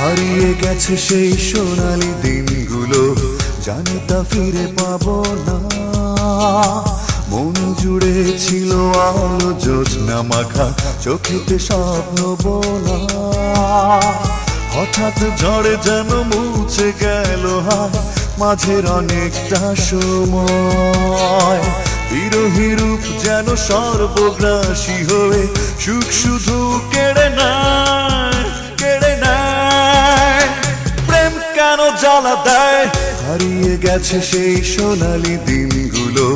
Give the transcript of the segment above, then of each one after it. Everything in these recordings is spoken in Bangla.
হারিয়ে গেছে সেই সোনালি দিনগুলো, জানি তা ফিরে পাবো না। মন জুড়ে ছিল আলো জ্যোৎস্না মাখা, চোখেতে স্বপ্ন বোনা। হঠাৎ ঝড়ে যেন মুছে গেল হায় মাঝের অনেকটা সময়। বিরহী রূপ যেন সর্বগ্রাসী হয়ে সুখ শুধু কেড়ে নেয়, কেড়ে নেয়। প্রেম কেন জ্বালা দেয়? হারিয়ে গেছে সেই সোনালি দিনগুলো,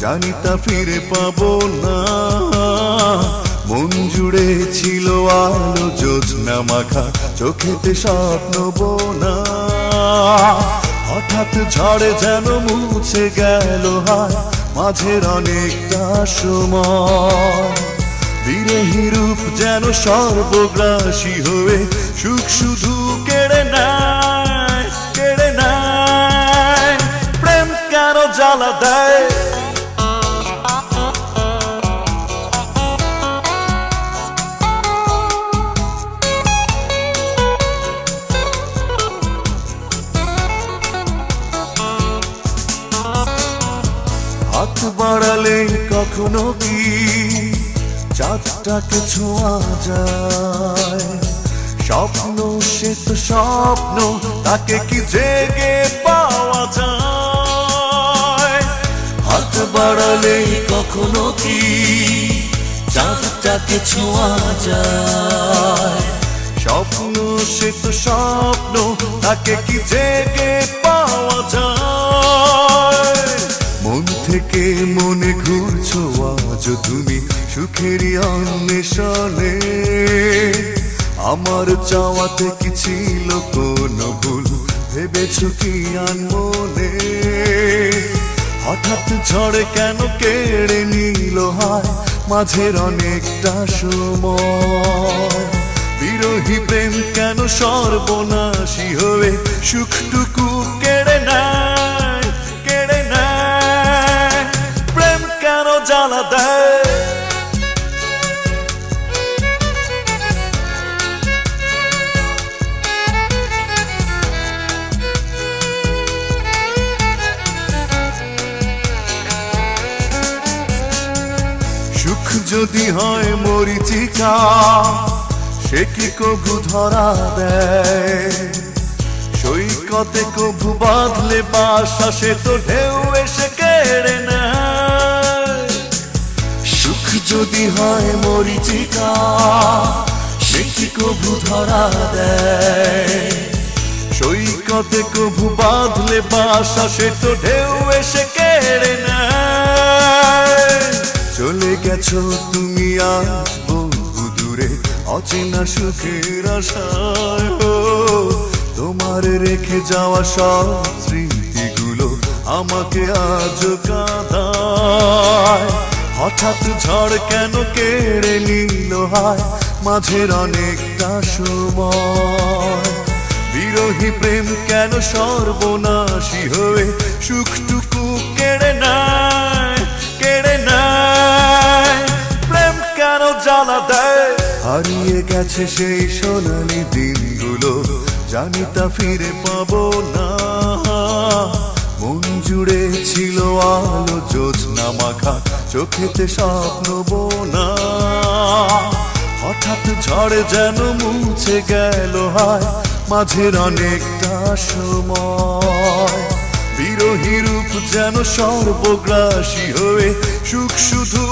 জানি তা ফিরে পাবো না। মন জুড়ে ছিল আলো জ্যোৎস্না মাখা, চোখেতে স্বপ্ন বোনা। হঠাৎ ঝড়ে যেন মুছে গেল হায় মাঝের অনেকটা সময়। বিরহী রূপ যেন সর্বগ্রাসী হয়ে সুখ শুধু কেড়ে নেয়, কেড়ে নেয়। প্রেম কেন জ্বালা দেয়? হাত বাড়ালে কখনো কি চাঁদটাকে ছোঁয়া যায়? স্বপ্ন সে তো স্বপ্ন, তাকে কি জেগে পাওয়া যায়? হাত বাড়ালে কখনো কি চাঁদটাকে ছোঁয়া যায়? স্বপ্ন সে তো স্বপ্ন, তাকে কি জেগে পাওয়া যায়? মন থেকে মনে ঘুরছো আজ তুমি সুখেরই অন্বেষণে। আমার চাওয়াতে কি ছিল কোনো ভুল, ভেবেছো কি আনমনে? হঠাৎ ঝড়ে কেন কেড়ে নিল হায় মাঝের অনেকটা সময়। বিরহী প্রেম কেন সর্বনাশী হয়ে সুখটুকু কেড়ে নেয়, কেড়ে নেয়। প্রেম কেন জ্বালা দেয়? সুখ যদি হয় মরিচিকা, সে কি কভু ধরা দেয়? সৈকতে কভু বাঁধলে বাসা, সে তো ঢেউ এসে কেড়ে নেয়। সুখ যদি হয় মরিচিকা, সে কি কভু ধরা দেয়? সৈকতে কভু বাঁধলে বাসা, সে তো ঢেউ এসে কেড়ে নেয়। চলে গেছো তুমি আজ বহু দূরে, অচেনা সুখের আশায়। তোমার রেখে যাওয়া সব স্মৃতিগুলো আমাকে আজ কাঁদায়। হঠাৎ ঝড় কেন কেড়ে নিল হায় মাঝের অনেকটা সময়। বিরহী প্রেম কেন সর্বনাশী হয়ে সুখটুকু কেড়ে নেয়, কেড়ে নেয়। প্রেম কেন জ্বালা দেয়? হারিয়ে গেছে সেই সোনালি দিনগুলো, জানি তা ফিরে পাবো না। মন জুড়ে ছিল আলো জ্যোৎস্না মাখা, চোখেতে স্বপ্ন বোনা। হঠাৎ ঝড়ে যেন মুছে গেল হায় মাঝের অনেকটা সময়। বিরহী রূপ যেন সর্বগ্রাসী হয়ে সুখ শুধু